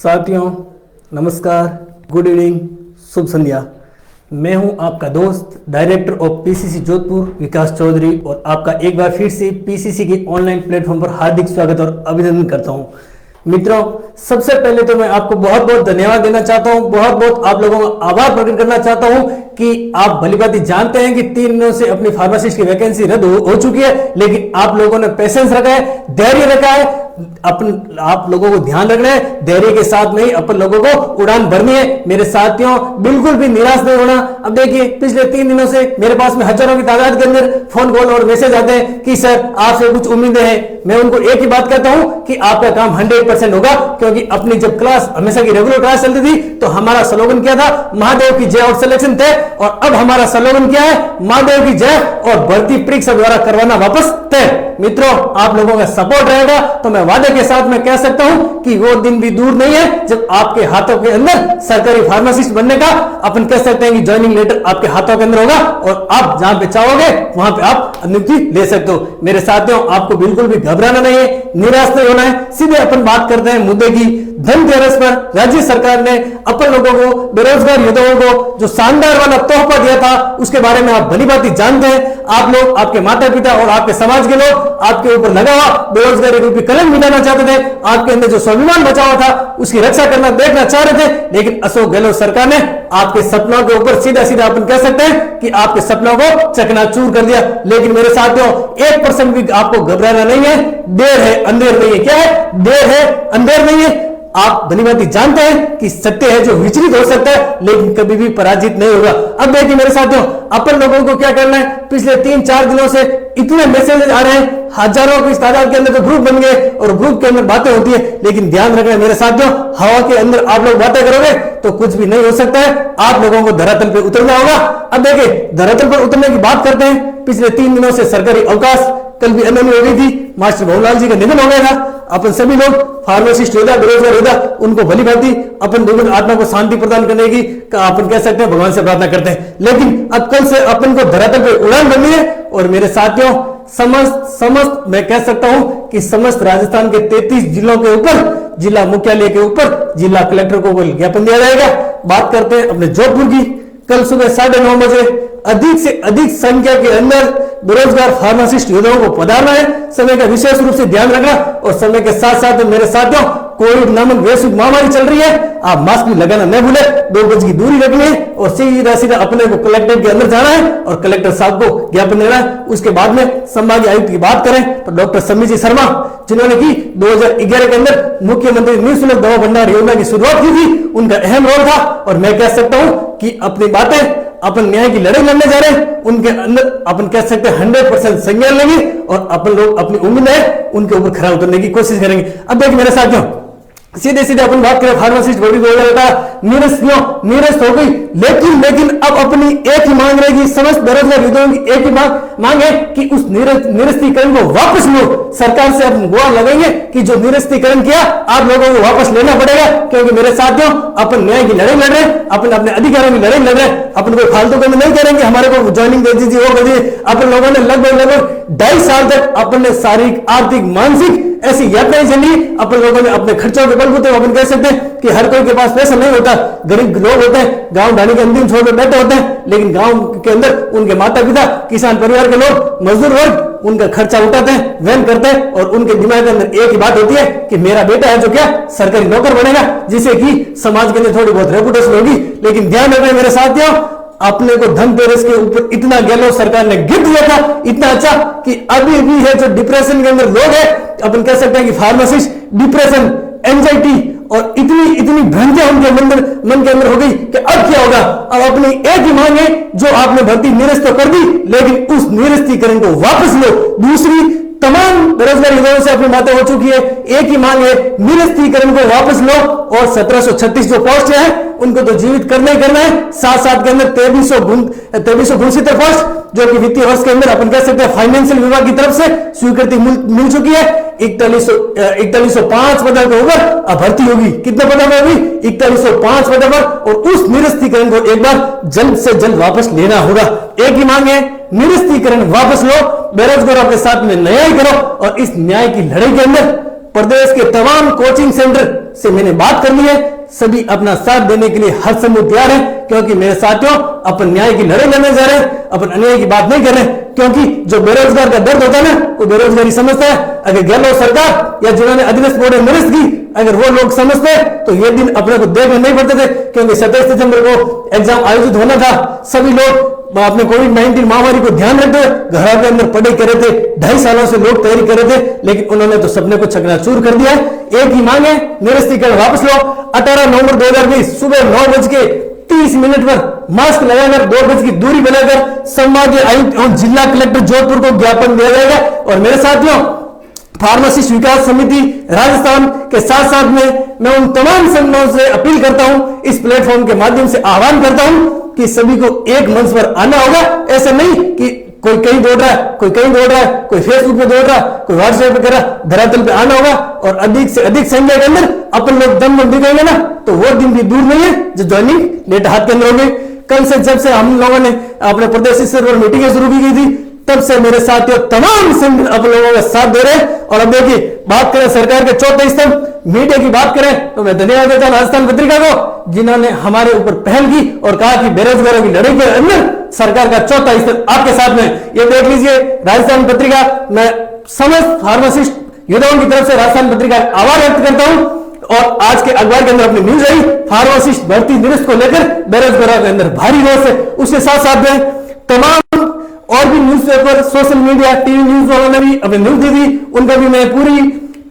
साथियों नमस्कार, good evening, शुभ संध्या। मैं हूं आपका दोस्त डायरेक्टर ऑफ पीसीसी जोधपुर विकास चौधरी और आपका एक बार फिर से पीसीसी के ऑनलाइन प्लेटफॉर्म पर हार्दिक स्वागत और अभिनंदन करता हूं। मित्रों, सबसे पहले तो मैं आपको बहुत बहुत धन्यवाद देना चाहता हूं, बहुत बहुत आप लोगों का आभार प्रकट करना चाहता हूं कि आप भलीभांति जानते हैं कि 3 दिनों से अपनी फार्मासिस्ट की वैकेंसी रद्द हो चुकी है, लेकिन आप लोगों ने पेशेंस रखा है, धैर्य रखा है, आप लोगों को ध्यान रखना है, धैर्य के साथ में ही अपन लोगों को उड़ान भरनी है। मेरे साथियों, बिल्कुल भी निराश नहीं होना। अब देखिए, पिछले 3 दिनों से मेरे पास में हजारों की तादाद के अंदर फोन कॉल और मैसेज आते हैं कि सर आपसे कुछ उम्मीदें हैं। मैं उनको एक ही बात कहता हूं कि आपका काम 100% होगा, क्योंकि अपनी जब क्लास हमेशा की रेगुलर क्लास चलती थी तो हमारा स्लोगन क्या था, महादेव की जय और सिलेक्शन थे, और अब हमारा स्लोगन क्या है, महादेव की जय और भर्ती परीक्षा द्वारा करवाना वापस तय। मित्रों, आप लोगों का सपोर्ट रहेगा तो मैं वादे के साथ में कह सकता हूं कि वो दिन भी दूर नहीं है जब आपके हाथों के अंदर सरकारी फार्मासिस्ट बनने का, अपन कह सकते हैं कि ज्वाइनिंग लेटर आपके हाथों के अंदर होगा और आप जहां पे चाहोगे वहां पे आप नियुक्ति ले सकते हो। मेरे साथियों, आपको बिल्कुल भी घबराना नहीं है, निराश नहीं होना है। सीधे अपन बात करते हैं मुद्दे की। धनतेरस पर राज्य सरकार ने अपन लोगों को, बेरोजगार युवाओं को जो शानदार वाला तोहफा दिया था, उसके बारे में आप भलीभांति जानते हैं। आप लोग, आपके माता पिता और आपके समाज के लोग आपके ऊपर लगा हुआ बेरोजगारी रूपी कलंक मिटाना चाहते थे। आपके अंदर जो स्वाभिमान बचा हुआ था उसकी रक्षा करना देखना चाह रहे थे, लेकिन अशोक गहलोत सरकार ने आपके सपनों के ऊपर सीधा सीधा अपन कह सकते हैं कि आपके सपनों को चकनाचूर कर दिया। लेकिन मेरे साथियों, 1% भी आपको घबराना नहीं है। देर है अंधेर नहीं है। क्या है? देर है अंधेर नहीं है। आप भलीभांति जानते हैं कि सत्य है जो विचलित हो सकता है, लेकिन कभी भी पराजित नहीं होगा। अब देखिए मेरे साथियों, अपन लोगों को क्या करना है, पिछले 3-4 दिनों से इतने मैसेज आ रहे हैं, हजारों की तादाद के अंदर तो ग्रुप बन गए और ग्रुप के अंदर बातें होती है, लेकिन ध्यान रखना मेरे साथियों, हवा के अंदर आप लोग बातें करोगे तो कुछ भी नहीं हो सकता है। आप लोगों को धरातल पे उतरना होगा। अब देखिए, धरातल पर उतरने की बात करते हैं। पिछले 3 दिनों से सरकारी अवकाश, कल भी अनबनी हो गई थी, मास्टर भवनलाल जी का निधन हो गया था। अपन सभी लोग फार्मासिस्ट योद्धा, बेरोजगार योद्धा, उनको भलीभांति अपन दुर्गत आत्मा को शांति प्रदान करने की अपन कह सकते हैं भगवान से प्रार्थना करते हैं। लेकिन अब कल से अपन को धरातल पे उड़ान भरनी है। और मेरे साथियों, समस्त मैं कह सकता हूं कि समस्त राजस्थान के 33 जिलों के ऊपर, जिला मुख्यालय के ऊपर जिला कलेक्टर को ज्ञापन दिया जाएगा। बात करते हैं अपने जोधपुर की। कल सुबह 9:30 बजे अधिक से अधिक संख्या के अंदर बेरोजगार फार्मासिस्ट योद्धाओं को पधारना है। समय का विशेष रूप से ध्यान रखना, और समय के साथ साथ मेरे साथियों, कोविड नामक वैश्विक महामारी चल रही है, आप मास्क भी लगाना न भूले, 2 गज की दूरी रखनी है, और सीधा सीधा अपने को कलेक्टर के अंदर जाना है और कलेक्टर साहब को ज्ञापन देना है। उसके बाद में संभागीय आयुक्त की बात करें तो डॉक्टर समीर जी शर्मा, जिन्होंने की 2011 के अंदर मुख्यमंत्री निःशुल्क दवा भंडार योजना की शुरुआत की थी, उनका अहम रोल था। और मैं कह सकता हूं कि अपनी बातें, अपन न्याय की लड़ाई लड़ने जा रहे हैं, उनके अंदर अपन कह सकते हैं 100% संज्ञान लेंगे और अपन लोग अपनी उम्मीद है उनके ऊपर खरा उतरने की कोशिश करेंगे। अब देखिए मेरे साथियों, सीधे सीधे अपन बात करें फार्मासिस्ट भर्ती 2018 निरस्त हो गई, लेकिन अब अपनी एक ही मांग रहेगी, समस्त बेरोजगार युवाओं की एक ही मांग है कि उस निरस्तीकरण को वापस लो। सरकार से अपन गुहार लगाएंगे कि जो निरस्तीकरण किया आप लोगों को वापस लेना पड़ेगा, क्योंकि मेरे साथियों, अपन न्याय की लड़ाई लड़ रहे हैं, अपन अपने अधिकारों की लड़ाई लड़ रहे हैं। अपन कोई फालतू काम नहीं करेंगे, हमारे को ज्वाइनिंग दे दीजिए, वो कर दीजिए। अपन लोगों ने लगभग 2.5 साल तक अपन ने शारीरिक, आर्थिक, मानसिक ऐसी यात्राएं चली। अपन लोगों ने अपने खर्चों के बलबूते अपन कह सकते हैं कि हर कोई के पास पैसा नहीं होता, गरीब लोग होते हैं, गांव ढाणी के अंतिम छोर पर बैठे होते हैं, लेकिन गांव के अंदर उनके माता पिता, किसान परिवार के लोग, मजदूर वर्ग उनका खर्चा उठाते हैं, वहन करते हैं, और उनके दिमाग के अंदर एक ही बात होती है कि मेरा बेटा है जो क्या सरकारी नौकर बनेगा, जिससे कि समाज के अंदर थोड़ी बहुत रेपुटेशन होगी। लेकिन ध्यान रखना मेरे साथियों, अपने को धनतेरस के ऊपर इतना गहलोत सरकार ने गिफ्ट दिया था, इतना अच्छा, कि अभी भी है जो डिप्रेशन के अंदर लोग है, अपन कह सकते हैं कि फार्मासिस्ट डिप्रेशन, एंजाइटी और इतनी भ्रांतियां उनके मन के अंदर हो गई कि अब क्या होगा। अब अपनी एक ही मांग है, जो आपने भर्ती निरस्त तो कर दी, लेकिन उस निरस्तीकरण को वापस लो। दूसरी तमाम बेरोजगार युवाओं से अपनी बातें हो चुकी है, एक ही मांग है, निरस्तीकरण को वापस लो, और 1736 जो पोस्ट है उनको तो जीवित करना ही करना है। साथ के अंदर 2369 पोस्ट जो कि वित्तीय वर्ष के अंदर अपन कह सकते हैं फाइनेंशियल विभाग की तरफ से स्वीकृति मिल चुकी है। 4105 पदों के ऊपर अब भर्ती होगी। कितने पदों में होगी? 4105 पदों पर, और उस निरस्तीकरण को एक बार जल्द से जल्द वापस लेना होगा। एक ही मांग है, निरस्तीकरण वापस लो, बेरोजगारों के साथ में न्याय करो, और इस न्याय की लड़ाई के अंदर प्रदेश के तमाम कोचिंग सेंटर से मैंने बात कर ली है, सभी अपना साथ देने के लिए हर समय तैयार है, क्योंकि मेरे साथियों अपन न्याय की लड़ाई लड़ने जा रहे हैं, अपन अन्याय की बात नहीं कर रहे, क्योंकि जो बेरोजगार का दर्द होता है ना, वो बेरोजगारी समझता है। अगर गहलोत सरकार या जिन्होंने अधीनस्थ बोर्ड में निरस्त की, अगर वो लोग समझते तो ये दिन अपने को देखने नहीं पड़ते थे, क्योंकि 27 दिसंबर को एग्जाम आयोजित होना था। सभी लोग अपने कोविड-19 महामारी को ध्यान रखते हुए घरों के अंदर पढ़ाई कर रहे थे, 2.5 सालों से लोग तैयारी कर रहे थे, लेकिन उन्होंने तो सपने को चकनाचूर कर दिया। एक ही मांग है, निरस्तीकरण वापस लो। 18 नवंबर 2020 सुबह 9:30 पर मास्क लगाकर 2 गज की दूरी बनाकर संभागीय आयुक्त एवं जिला कलेक्टर जोधपुर को ज्ञापन दिया जाएगा। और मेरे साथियों, फार्मासिस्ट विकास समिति राजस्थान के साथ साथ में मैं उन तमाम संगठनों से अपील करता हूं, इस प्लेटफॉर्म के माध्यम से आह्वान करता हूं कि सभी को एक मंच पर आना होगा। ऐसा नहीं कि कोई कहीं दौड़ रहा है, कोई कहीं दौड़ रहा है, कोई फेसबुक पे दौड़ रहा है, कोई व्हाट्सएप पे कर रहा है, धरातल पे आना होगा और अधिक से अधिक संख्या के अंदर अपन लोग दम दिखाएंगे ना, तो वो दिन भी दूर नहीं है जो ज्वाइनिंग डेट हाथ के अंदर होगी। कल से जब से हम लोगों ने अपने प्रदेश स्तर पर मीटिंगें शुरू की गई थी, तब से मेरे साथियों तमाम संगठन आप लोगों का साथ दे रहे हैं। और अब देखिए, बात करें सरकार के चौथे स्तंभ मीडिया की बात करें तो मैं धन्यवाद देता हूं राजस्थान पत्रिका को, जिन्होंने हमारे ऊपर पहल की और कहा कि बेरोजगारों की लड़ाई के अंदर सरकार का चौथा स्तर आपके साथ में। ये देख लीजिए राजस्थान पत्रिका, मैं समस्त फार्मासिस्ट योद्धाओं की तरफ से राजस्थान पत्रिका का आभार व्यक्त करता हूं। और आज के अखबार के अंदर अपनी न्यूज आई, फार्मासिस्ट भर्ती निरस्त को लेकर बेरोजगारों के अंदर भारी रोष है। उसके साथ साथ में तमाम और भी newspaper, social media, TV news वालों ने भी अपनी न्यूज दी थी, उनका भी मैं पूरी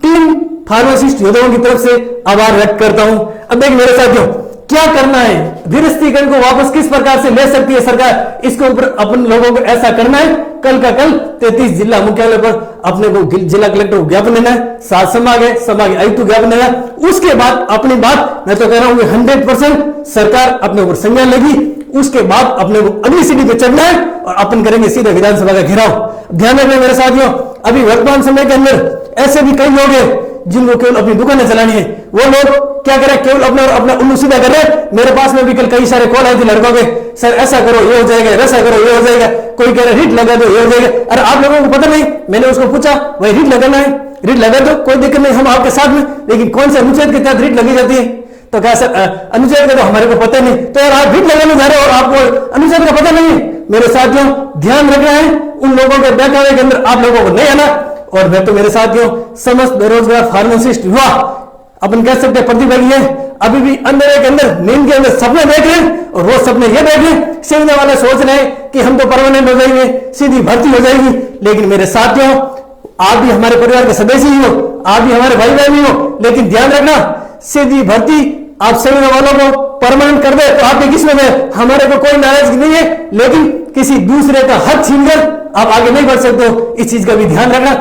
टीम फार्मासिस्ट योद्धाओं की तरफ से आभार व्यक्त करता हूं। अब देखिए मेरे साथियों, क्या करना है, निरस्तीकरण को वापस किस प्रकार से ले सकती है सरकार, इसके ऊपर अपन लोगों को ऐसा करना है। कल का कल 33 जिला मुख्यालय पर अपने को जिला कलेक्टर को ज्ञापन देना है, सात संभाग आयुक्त को ज्ञापन देना है। उसके बाद अपनी बात मैं तो कह रहा हूं 100% सरकार अपने ऊपर संज्ञान लेगी। उसके बाद अपने को अगली सीढ़ी पे चढ़ना है और अपन करेंगे सीधे विधानसभा का घेराव। ध्यान रखना मेरे साथियों, अभी वर्तमान समय के अंदर ऐसे भी कई लोग हैं जिनको केवल अपनी दुकानें चलानी है। वो लोग क्या करें, केवल अपना उल्लू सीधा कर रहे हैं। मेरे पास में भी कल कई सारे कॉल आए थे लड़कों के, सर ऐसा करो ये हो जाएगा, ऐसा करो ये हो जाएगा, कोई कह रहा है रीट लगा दो ये हो जाएगा। अरे आप लोगों को पता नहीं, मैंने उसको पूछा भाई रीट लगाना है, रीट लगा दो कोई दिक्कत नहीं, हम आपके साथ में, लेकिन कौन से अनुच्छेद के तहत रीट लगी जाती है? तो क्या सर अनुच्छेद का तो हमारे को पता नहीं। तो यार आप रीट लगाने जा रहे हो और आपको अनुच्छेद का पता नहीं है। मेरे साथियों ध्यान रखना है, उन लोगों के बहकावे के अंदर आप लोगों को नहीं आना। और मैं तो मेरे साथियों समस्त बेरोजगार फार्मासिस्ट युवा अपन कह सकते हैं प्रतिभागी है, अभी भी अंधेरे के अंदर नींद के अंदर सपने देख रहे हैं। और वो सपने ये देख रहे हैं, सीखने वाले सोच रहे हैं कि हम तो परमानेंट हो जाएंगे, सीधी भर्ती हो जाएगी। लेकिन मेरे साथियों, आप भी हमारे परिवार के सदस्य ही हो, आप भी हमारे भाई बहन हो, लेकिन ध्यान रखना सीधी भर्ती आप सेना वालों को परमानेंट कर दे तो आपके किस्मत है, हमारे को कोई नाराजगी नहीं है, लेकिन किसी दूसरे का हक छीनकर आप आगे नहीं बढ़ सकते हो। इस चीज का भी ध्यान रखना।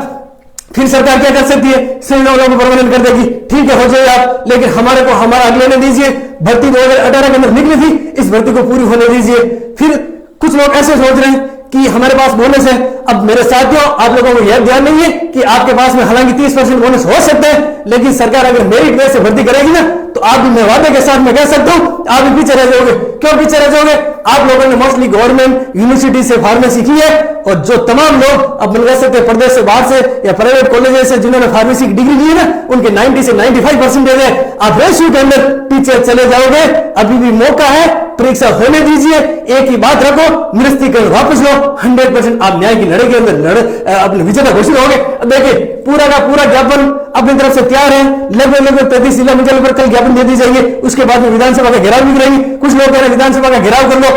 फिर सरकार क्या कर सकती है, सेना वालों को परमानेंट कर देगी, ठीक है हो जाए आप, लेकिन हमारे को हमारा अगले ने दीजिए। भर्ती 2018 के अंदर निकली थी, इस भर्ती को पूरी होने दीजिए। फिर कुछ लोग ऐसे सोच रहे हैं कि हमारे पास बोनस है। अब मेरे साथियों, आप लोगों को यह ध्यान नहीं है कि आपके पास में हालांकि 30% बोनस हो सकता है, लेकिन सरकार अगर मेरिट बेस से भर्ती करेगी ना, तो आप भी मैं वादे के साथ में कह सकता हूं आप भी पीछे रह जाओगे। क्यों पीछे रह जाओगे? आप लोगों ने मोस्टली गवर्नमेंट यूनिवर्सिटी से फार्मेसी की है, और जो तमाम लोग अपन कह सकते हैं प्रदेश से बाहर से या प्राइवेट कॉलेज से जिन्होंने फार्मेसी की डिग्री ली है ना, उनके 90 से 95% है। आप रेशियो के अंदर पीछे चले जाओगे। अभी भी मौका है, परीक्षा होने दीजिए। एक ही बात रखो, निरस्तीकरण वापस लो, 100% आप न्याय की लड़ाई के अंदर अपने विजेता घोषित होंगे। अब देखिए पूरा का पूरा ज्ञापन अपनी तरफ से तैयार है। लगभग 33 जिला मुख्यालय पर कल ज्ञापन दे दी जाएगी। उसके बाद में विधानसभा का घेराव भी करेंगे। कुछ लोग कह रहे हैं विधानसभा का घेराव कर लो,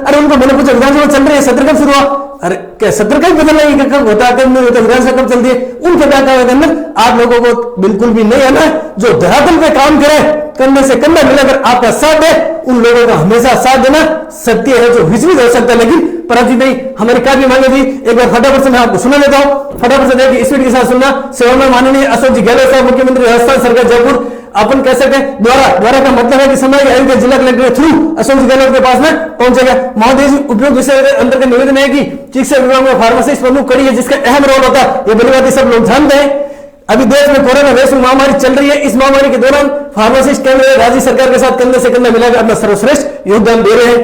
अरे उनको मैंने पूछा विधानसभा चल रही है, सत्र कब शुरू हुआ? अरे क्या सत्र कब बदल रही है, कब होता है कब नहीं होता, विधानसभा कब चलती है? उनके बहकावे के अंदर आप लोगों को बिल्कुल भी नहीं आना। जो धरातल पे काम करे, कंधे से कंधा मिलाकर आपका साथ है, उन लोगों का हमेशा साथ देना सत्य है जो विचलित हो सकता है, लेकिन पराजित नहीं। हमारी क्या भी मांगे थी, एक बार फटाफट से मैं आपको सुना देता हूं, फटाफट से देखिए स्पीड के साथ सुनना। सेवा में माननीय अशोक जी गहलोत साहब, मुख्यमंत्री राजस्थान सरकार जयपुर, अपन कह सकते हैं द्वारा का मतलब है कि समय आयोग के जिला कलेक्टर के थ्रू अशोक जी गहलोत के पास में पहुंचेगा। महोदय जी, उपयुक्त विषय अंतर्गत निवेदन है कि चिकित्सा विभाग में फार्मासिस्ट प्रमुख कड़ी है जिसका अहम रोल होता है। ये बड़ी बात सब लोग जानते हैं। अभी देश में कोरोना वायरस महामारी चल रही है। इस महामारी के दौरान फार्मासिस्ट केंद्र राज्य सरकार के साथ कंधे से कंधा मिलाकर अपना सर्वश्रेष्ठ योगदान दे रहे हैं।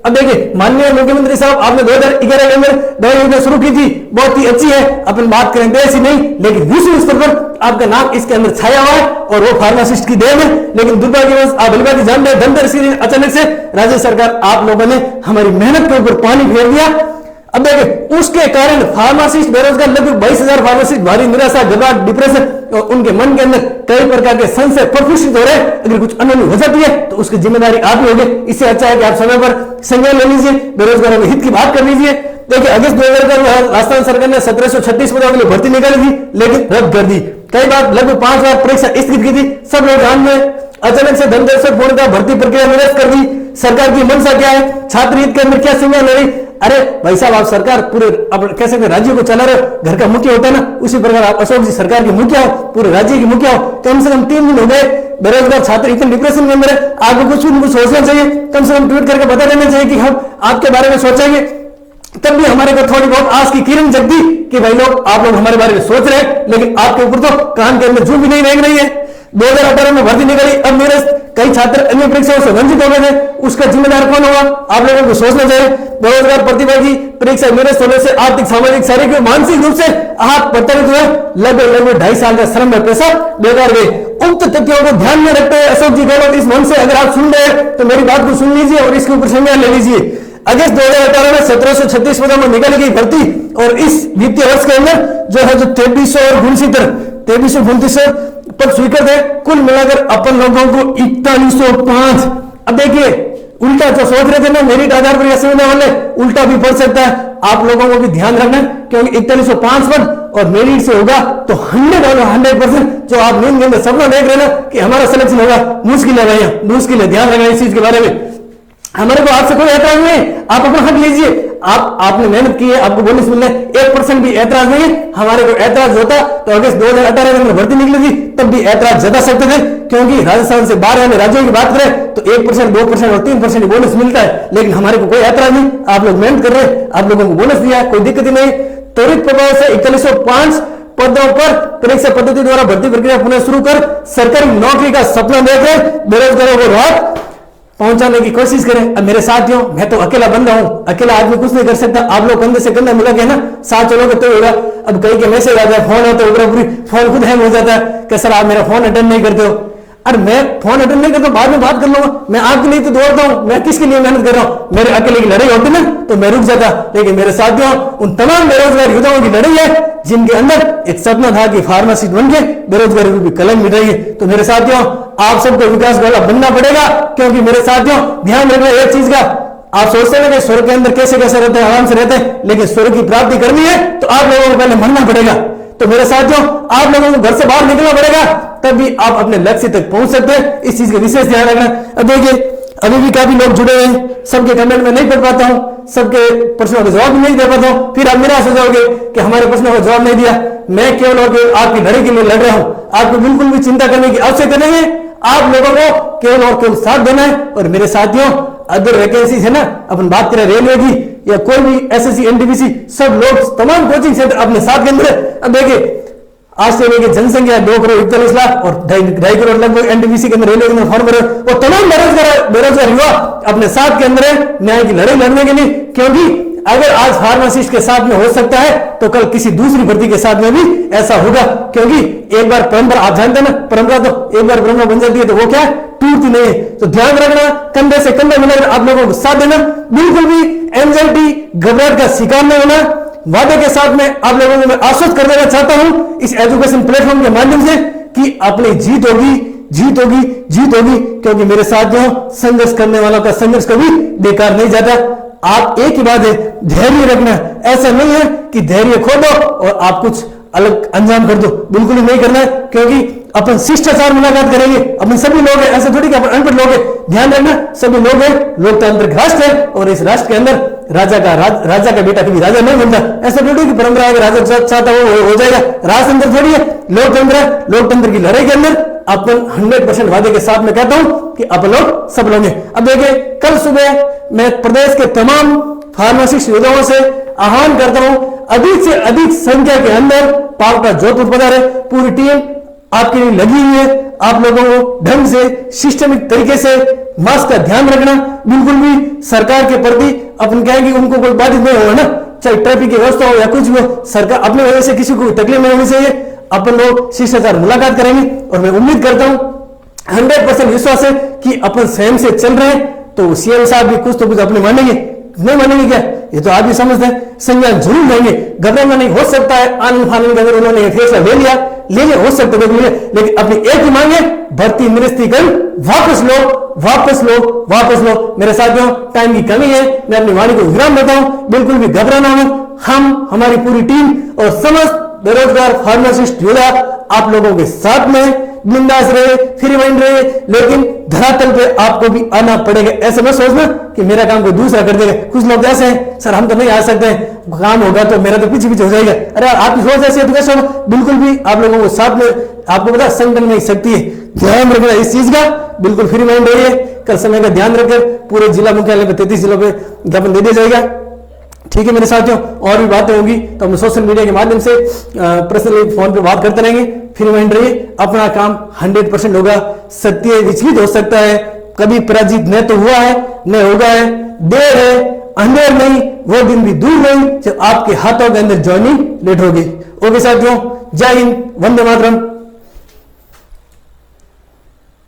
अब देखिए माननीय मुख्यमंत्री साहब, आपने 2011 के अंदर दवा योजना शुरू की थी, बहुत ही अच्छी है, अपन बात करें तो ऐसी नहीं, लेकिन विश्व स्तर पर आपका नाम इसके अंदर छाया हुआ है और वो फार्मासिस्ट की देन है। लेकिन दुर्भाग्यवश आप भलीभांति जानते हैं, धनतेरस के दिन अचानक से राज्य सरकार, आप लोगों ने हमारी मेहनत के ऊपर पानी फेर दिया। अब देखिए उसके कारण फार्मासिस्ट बेरोजगार, लगभग 22,000 फार्मासिस्ट भारी निराशा, घबराहट, डिप्रेशन और उनके मन के अंदर कई प्रकार के संशय प्रफुल्लित हो रहे हैं। अगर कुछ अनहोनी हो जाती है तो उसकी जिम्मेदारी आप ही होगी। इससे अच्छा है कि आप समय पर संज्ञान ले लीजिए, बेरोजगारों के हित की बात कर लीजिए। देखिए अगस्त 2000 में राजस्थान सरकार ने 1736 पदों के लिए भर्ती निकाली थी, लेकिन रद्द कर दी। कई बार लगभग 5 बार परीक्षा स्थगित की थी, सब लोग ध्यान में। अचानक से धनतेरस से पूर्णतः भर्ती प्रक्रिया निरस्त कर दी। सरकार की मंशा क्या है, छात्र हित के अंदर क्या संज्ञान ले रही? अरे भाई साहब, आप सरकार पूरे कह सकते राज्य को चला रहे हो, घर का मुखिया होता है ना, उसी प्रकार आप अशोक जी सरकार के मुखिया हो, पूरे राज्य के मुखिया हो। कम से कम 3 दिन हो गए बेरोजगार छात्र इतने डिप्रेशन के अंदर है, आपको कुछ न कुछ सोचना चाहिए, कम से कम ट्वीट करके बता देना चाहिए कि हम आपके बारे में सोचेंगे। तब भी हमारे को थोड़ी बहुत आस की किरण जगती कि भाई आप लोग हमारे बारे में सोच रहे हैं, लेकिन आपके ऊपर तो कान के अंदर जू भी नहीं रेंग रही है। 2018 में भर्ती निकली, अब निरस्त, कई छात्र अन्य परीक्षाओं से वंचित हो गए थे, उसका जिम्मेदार कौन होगा? आप लोगों को सोचना चाहिए। बेरोजगार प्रतिभागी परीक्षा निरस्त होने से आर्थिक, सामाजिक, शारीरिक और मानसिक रूप से आहत प्रताड़ित हुए, लगभग 2.5 साल का श्रम में पैसा बेकार गए। उक्त तथ्यों को ध्यान में रखते हुए अशोक जी गहलोत इस मन से अगर आप सुन रहे हैं तो मेरी बात को सुन लीजिए और इसके ऊपर संज्ञान ले लीजिए। अगस्त 2018 में 1736 पदों में निकाली गई भर्ती और इस वित्तीय वर्ष के अंदर जो है 2329 पद स्वीकृत है। कुल मिलाकर अपन लोगों को 4105। अब देखिए उल्टा जो सोच रहे थे ना मेरिट आधार पर सुविधा वाले, उल्टा भी पड़ सकता है। आप लोगों को भी ध्यान रखना, क्योंकि 4105 पद और मेरिट से होगा तो 100% जो आप नींद के अंदर सपना देख रहे ना कि हमारा सिलेक्शन होगा, मुश्किल है भैया, मुश्किल है। ध्यान रखना इस चीज के बारे में। हमारे को आपसे कोई ऐतराज नहीं है, आप अपना हक लीजिए, आपने मेहनत की है, आपको बोनस मिल रहा है, 1% भी ऐतराज नहीं है। हमारे को ऐतराज होता तो अगस्त 2018 के अंदर भर्ती निकली थी, तब भी ऐतराज जता सकते थे, क्योंकि राजस्थान से बाहर वाले राज्यों की बात करें तो 1%, 2% और 3% बोनस मिलता है, लेकिन हमारे को कोई ऐतराज नहीं। आप लोग मेहनत कर रहे हैं, आप लोगों को बोनस दिया, कोई दिक्कत ही नहीं। त्वरित प्रभाव से 4105 पदों पर परीक्षा पद्धति द्वारा भर्ती प्रक्रिया पुनः शुरू कर सरकारी नौकरी का सपना देकर बेरोजगारों को राहत पहुंचाने की कोशिश करें। अब मेरे साथियों, मैं तो अकेला बंदा हूं, अकेला आदमी कुछ नहीं कर सकता। आप लोग कंधे से कंधा मिला के ना साथ चलोगे तो होगा। अब कहीं के मैसेज आता है, फोन होता है, पूरी फोन खुद हैंग हो जाता है कि सर आप मेरा फोन अटेंड नहीं करते हो। अरे मैं फोन अटेंड नहीं करता, बाद में बात कर लूंगा, मैं आपके लिए तो दौड़ता हूं, मैं किसके लिए मेहनत कर रहा हूं? मेरे अकेले की लड़ाई होती ना तो मैं रुक जाता। लेकिन मेरे साथियों, उन तमाम बेरोजगार युवाओं की लड़ाई है जिनके अंदर एक सपना था कि फार्मासिस्ट बन के बेरोजगारी को भी कलम मिट रही है। तो मेरे साथियों, आप सबको विकास वाला बनना पड़ेगा, क्योंकि मेरे साथियों ध्यान रखना एक चीज का, आप सोचते हैं कि स्वर्ग के अंदर कैसे कैसे रहते हैं, आराम से रहते हैं, लेकिन स्वर्ग की प्राप्ति करनी है तो आप लोगों को पहले मरना पड़ेगा। तो मेरे साथियों, आप लोगों को घर से बाहर निकलना पड़ेगा, तभी आप अपने लक्ष्य तक पहुंच सकते हैं। इस चीज का विशेष ध्यान रखना। अब देखिए अभी भी काफी लोग जुड़े हैं, सबके कमेंट में नहीं पढ़ पाता हूं, सबके प्रश्नों का जवाब नहीं दे पाता हूं, फिर आप निराश हो जाओगे कि हमारे प्रश्नों का जवाब नहीं दिया। मैं केवल और आपकी लड़ाई के लिए लड़ रहा हूं, आपको बिल्कुल भी चिंता करने की आवश्यकता नहीं है। आप लोगों को केवल और केवल साथ देना है। और मेरे साथियों, अदर वैकेंसी है ना, अपन बात करें रेलवे की या कोई भी एसएससी, एनटीपीसी, सब लोग तमाम कोचिंग सेंटर अपने साथ के अंदर। अब देखिए आज से लेके जनसंख्या 2.41 करोड़ और 2.5 करोड़ लगभग एनटीपीसी के अंदर, रेलवे के अंदर फॉर्म भरे और तमाम बेरोजगार युवा अपने साथ के अंदर है न्याय की लड़ाई लड़ने के लिए। क्योंकि अगर आज फार्मासिस्ट के साथ में हो सकता है तो कल किसी दूसरी भर्ती के साथ में भी ऐसा होगा। क्योंकि एक बार परंपरा, आप जानते हैं ना, परंपरा तो एक बार परंपरा बन जाती है तो वो क्या है, टूटती नहीं है। तो ध्यान रखना, कंधे से कंधा मिलाकर आप लोगों को साथ देना, बिल्कुल भी एंजाइटी, घबराहट का शिकार नहीं होना। वादे के साथ में आप लोगों को मैं आश्वस्त कर देना चाहता हूं इस एजुकेशन प्लेटफॉर्म के माध्यम से कि अपनी जीत होगी, जीत होगी, जीत होगी। क्योंकि मेरे साथियों, संघर्ष करने वालों का संघर्ष कभी बेकार नहीं जाता। आप एक ही बात है, धैर्य रखना। ऐसा नहीं है कि धैर्य खो दो और आप कुछ अलग अंजाम कर दो, बिल्कुल ही नहीं करना है। क्योंकि अपन शिष्टाचार मुलाकात करेंगे, अपन सभी लोग हैं, ऐसा थोड़ी कि अपन अनपढ़ लोग हैं। ध्यान रखना, सभी लोग हैं, लोकतांत्रिक राष्ट्र है और इस राष्ट्र के अंदर राजा का बेटा कभी राजा नहीं बनता। ऐसा थोड़ी कि परंपरा है राजा चाहता हो जाएगा, राजतंत्र थोड़ी है, लोकतंत्र है। लोकतंत्र की लड़ाई के अंदर अपन 100% वादे के साथ में कहता हूं कि अपन लोग सब लोग हैं। अब देखिए, कल सुबह मैं प्रदेश के तमाम फार्मासिस्ट योद्धाओं से आह्वान करता हूं, अधिक से अधिक संख्या के अंदर पावटा जोधपुर पधारे, पूरी टीम आपके लिए लगी हुई है। आप लोगों को ढंग से सिस्टमिक तरीके से मास्क का ध्यान रखना, बिल्कुल भी सरकार के प्रति अपन कहेंगे उनको कोई बाधित नहीं होगा ना, चाहे ट्रैफिक की व्यवस्था हो या कुछ भी हो, सरकार अपने वजह से किसी को तकलीफ नहीं होनी चाहिए। अपन लोग शिष्टाचार मुलाकात करेंगे और मैं उम्मीद करता हूं 100% विश्वास है कि अपन स्वयं से चल रहे हैं, तो सीएम साहब भी कुछ तो कुछ अपने मानेंगे, नहीं मानेंगे क्या, ये तो आप भी समझते हैं, संज्ञान जरूर लेंगे। घबराना नहीं, हो सकता है आनंद फानंद का अगर उन्होंने फैसला ले लिया हो सकता है, लेकिन अपनी एक ही मांगे, भर्ती निरस्तीकरण वापस लो, वापस लो, वापस लो। मेरे साथियों, टाइम की कमी है, मैं अपनी वाणी को विराम देता हूं, बिल्कुल भी घबराना मत। हम हमारी पूरी टीम और समस्त बेरोजगार फार्मासिस्ट योद्धा आप लोगों के साथ में बिंदास रहे, फ्री माइंड रहे, लेकिन धरातल पे आपको भी आना पड़ेगा। ऐसे मत सोचना कि मेरा काम कोई दूसरा कर देगा। कुछ लोग ऐसे हैं, सर हम तो नहीं आ सकते हैं, काम होगा तो मेरा तो पीछे पीछे हो जाएगा। अरे आपकी सोच ऐसी है तो कैसे होगा? बिल्कुल भी आप लोगों को साथ में, आपको पता संगठन में शक्ति है, ध्यान रखना इस चीज का, बिल्कुल फ्री माइंड रहिए। कल समय का ध्यान रखकर पूरे जिला मुख्यालय पे 33 जिलों पे ज्ञापन दे दिया जाएगा। ठीक है मेरे साथियों, और भी बातें होंगी तो हम सोशल मीडिया के माध्यम से पर्सनली फोन पे बात करते रहेंगे। फिर माइंड रहिए, अपना काम 100% होगा। सत्य विचलित हो सकता है, कभी पराजित न तो हुआ है न होगा है, देर है अंधेर नहीं, वो दिन भी दूर नहीं जब आपके हाथों के अंदर ज्वाइनिंग लेट होगी। ओके साथियों, जय हिंद, वंदे मातरम।